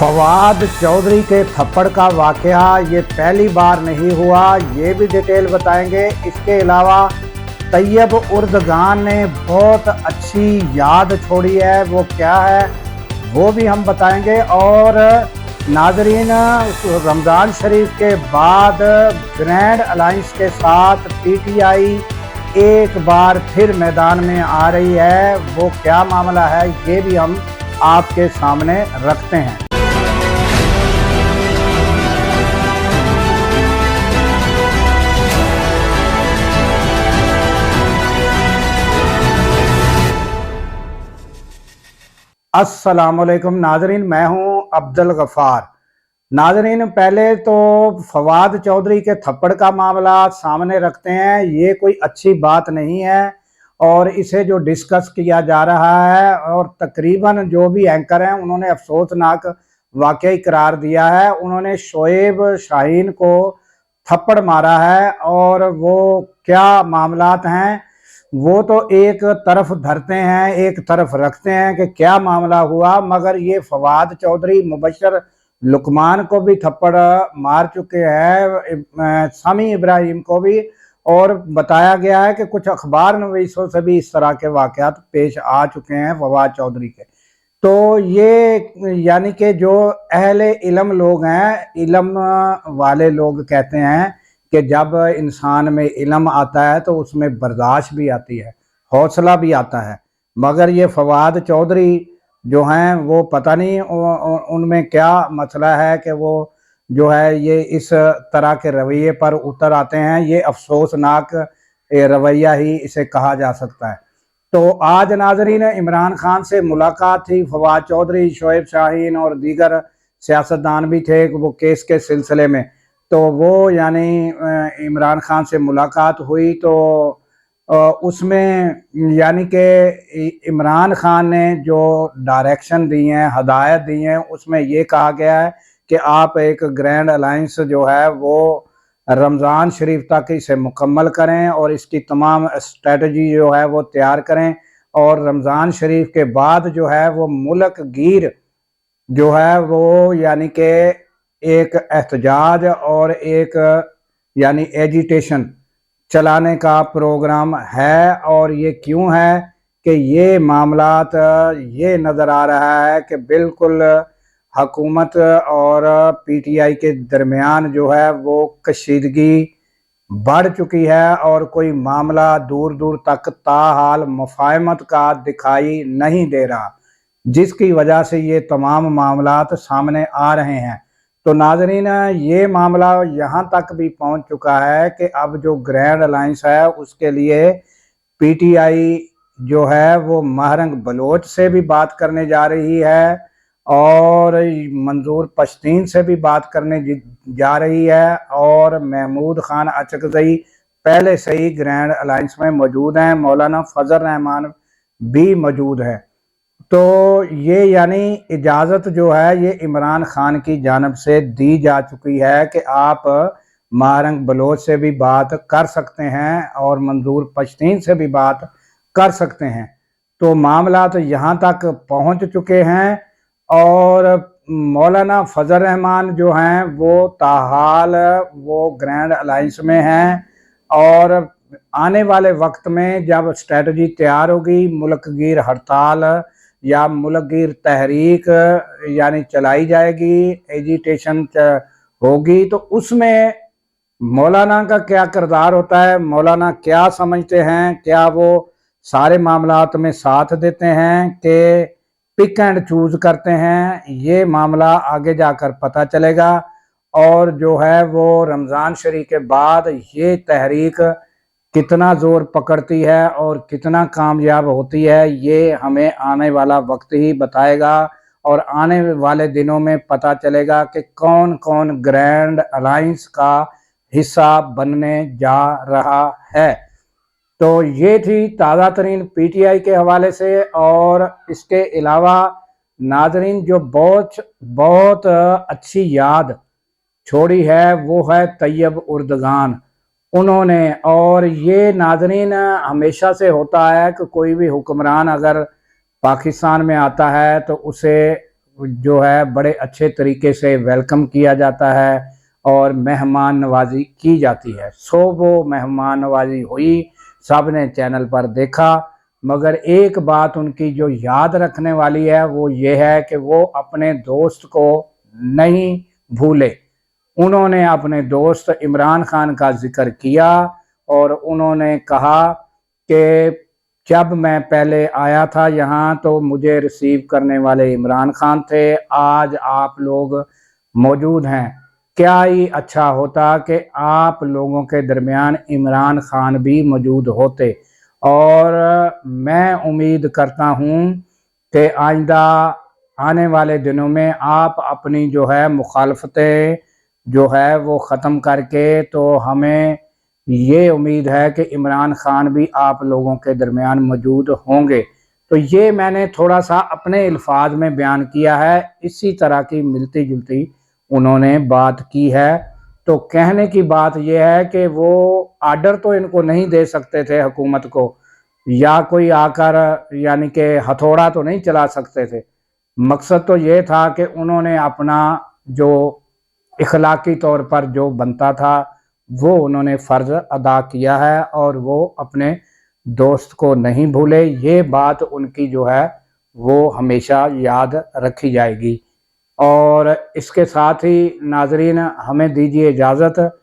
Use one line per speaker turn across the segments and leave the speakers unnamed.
फवाद चौधरी के थप्पड़ का वाकया ये पहली बार नहीं हुआ, ये भी डिटेल बताएंगे। इसके अलावा तैयब उर्दगान ने बहुत अच्छी याद छोड़ी है, वो क्या है वो भी हम बताएंगे। और नाजरीन, रमज़ान शरीफ के बाद ग्रैंड अलायंस के साथ पीटीआई एक बार फिर मैदान में आ रही है, वो क्या मामला है ये भी हम आपके सामने रखते हैं। अस्सलामुअलैकुम नाजरीन, मैं हूं अब्दुल गफ़ार। नाजरीन, पहले तो फवाद चौधरी के थप्पड़ का मामला सामने रखते हैं। ये कोई अच्छी बात नहीं है और इसे जो डिस्कस किया जा रहा है, और तकरीबन जो भी एंकर हैं उन्होंने अफसोसनाक वाकई करार दिया है। उन्होंने शोएब शाहीन को थप्पड़ मारा है और वो क्या मामलात हैं वो तो एक तरफ धरते हैं, एक तरफ रखते हैं कि क्या मामला हुआ। मगर ये फवाद चौधरी मुबशर लुकमान को भी थप्पड़ मार चुके हैं, सामी इब्राहिम को भी, और बताया गया है कि कुछ अखबार नवीसों से भी इस तरह के वाकयात पेश आ चुके हैं फवाद चौधरी के। तो ये यानी कि जो अहले इल्म लोग हैं, इल्म वाले लोग कहते हैं कि जब इंसान में इल्म आता है तो उसमें बर्दाश्त भी आती है, हौसला भी आता है। मगर ये फवाद चौधरी जो हैं वो पता नहीं उनमें क्या मसला है कि वो जो है ये इस तरह के रवैये पर उतर आते हैं। ये अफसोसनाक रवैया ही इसे कहा जा सकता है। तो आज नाजरीन, इमरान खान से मुलाकात थी फवाद चौधरी, शोएब शाहीन और दीगर सियासतदान भी थे वो केस के सिलसिले में। तो वो यानी इमरान खान से मुलाकात हुई तो उसमें यानी कि इमरान खान ने जो डायरेक्शन दी हैं, हदायत दी हैं, उसमें ये कहा गया है कि आप एक ग्रैंड अलायंस जो है वो रमज़ान शरीफ तक इसे मुकम्मल करें और इसकी तमाम स्ट्रेटजी जो है वो तैयार करें, और रमज़ान शरीफ के बाद जो है वो मुल्क गिर जो है वो यानी कि एक एहतजाज और एक यानी एजिटेशन चलाने का प्रोग्राम है। और ये क्यों है कि ये मामलात ये नज़र आ रहा है कि बिल्कुल हुकूमत और पीटीआई के दरमियान जो है वो कशीदगी बढ़ चुकी है और कोई मामला दूर दूर तक ताहाल मुफाहमत का दिखाई नहीं दे रहा, जिसकी वजह से ये तमाम मामलात सामने आ रहे हैं। तो नाजरीन, ये मामला यहाँ तक भी पहुँच चुका है कि अब जो ग्रैंड अलायंस है उसके लिए पीटीआई जो है वो महरंग बलोच से भी बात करने जा रही है और मंजूर पश्तीन से भी बात करने जा रही है, और महमूद खान अचकज़ई पहले से ही ग्रैंड अलायंस में मौजूद हैं, मौलाना फजल रहमान भी मौजूद है। तो ये यानी इजाज़त जो है ये इमरान खान की जानब से दी जा चुकी है कि आप महरंग बलोच से भी बात कर सकते हैं और मंजूर पश्तीन से भी बात कर सकते हैं। तो मामला तो यहाँ तक पहुँच चुके हैं और मौलाना फजल रहमान जो हैं वो ताहाल वो ग्रैंड अलायंस में हैं, और आने वाले वक्त में जब स्ट्रेटजी तैयार होगी, मुल्क गिर हड़ताल या मुल्क गिर तहरीक यानी चलाई जाएगी, एजिटेशन होगी, तो उसमें मौलाना का क्या किरदार होता है, मौलाना क्या समझते हैं, क्या वो सारे मामलात में साथ देते हैं कि पिक एंड चूज करते हैं, ये मामला आगे जाकर पता चलेगा। और जो है वो रमज़ान शरीफ के बाद ये तहरीक कितना जोर पकड़ती है और कितना कामयाब होती है ये हमें आने वाला वक्त ही बताएगा, और आने वाले दिनों में पता चलेगा कि कौन कौन ग्रैंड अलायंस का हिस्सा बनने जा रहा है। तो ये थी ताज़ा तरीन पीटीआई के हवाले से। और इसके अलावा नाजरीन, जो बहुत बहुत अच्छी याद छोड़ी है वो है तैयब उर्दगान उन्होंने। और ये नाजरीन हमेशा से होता है कि कोई भी हुक्मरान अगर पाकिस्तान में आता है तो उसे जो है बड़े अच्छे तरीके से वेलकम किया जाता है और मेहमान नवाजी की जाती है। सो वो मेहमान नवाजी हुई, सब ने चैनल पर देखा, मगर एक बात उनकी जो याद रखने वाली है वो ये है कि वो अपने दोस्त को नहीं भूले। उन्होंने अपने दोस्त इमरान खान का जिक्र किया और उन्होंने कहा कि जब मैं पहले आया था यहाँ तो मुझे रिसीव करने वाले इमरान खान थे, आज आप लोग मौजूद हैं। क्या ही अच्छा होता कि आप लोगों के दरमियान इमरान खान भी मौजूद होते। और मैं उम्मीद करता हूँ कि आइंदा आने वाले दिनों में आप अपनी जो है मुखालफतें जो है वो ख़त्म करके, तो हमें ये उम्मीद है कि इमरान खान भी आप लोगों के दरमियान मौजूद होंगे। तो ये मैंने थोड़ा सा अपने अल्फाज में बयान किया है, इसी तरह की मिलती जुलती उन्होंने बात की है। तो कहने की बात यह है कि वो आर्डर तो इनको नहीं दे सकते थे हुकूमत को, या कोई आकर यानी कि हथौड़ा तो नहीं चला सकते थे। मकसद तो ये था कि उन्होंने अपना जो इखलाकी तौर पर जो बनता था वो उन्होंने फ़र्ज़ अदा किया है और वो अपने दोस्त को नहीं भूले। ये बात उनकी जो है वो हमेशा याद रखी जाएगी। और इसके साथ ही नाज़रीन हमें दीजिए इजाज़त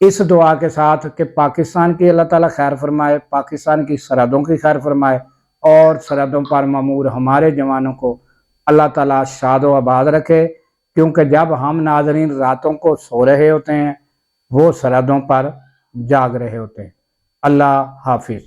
इस दुआ के साथ कि पाकिस्तान की अल्लाह ताला खैर फरमाए, पाकिस्तान की सरहदों की खैर फरमाए और सरहदों पर ममूर हमारे जवानों को अल्लाह ताला शादो आबाद रखे। क्योंकि जब हम नाज़रीन रातों को सो रहे होते हैं, वो सरहदों पर जाग रहे होते हैं। अल्लाह हाफिज़।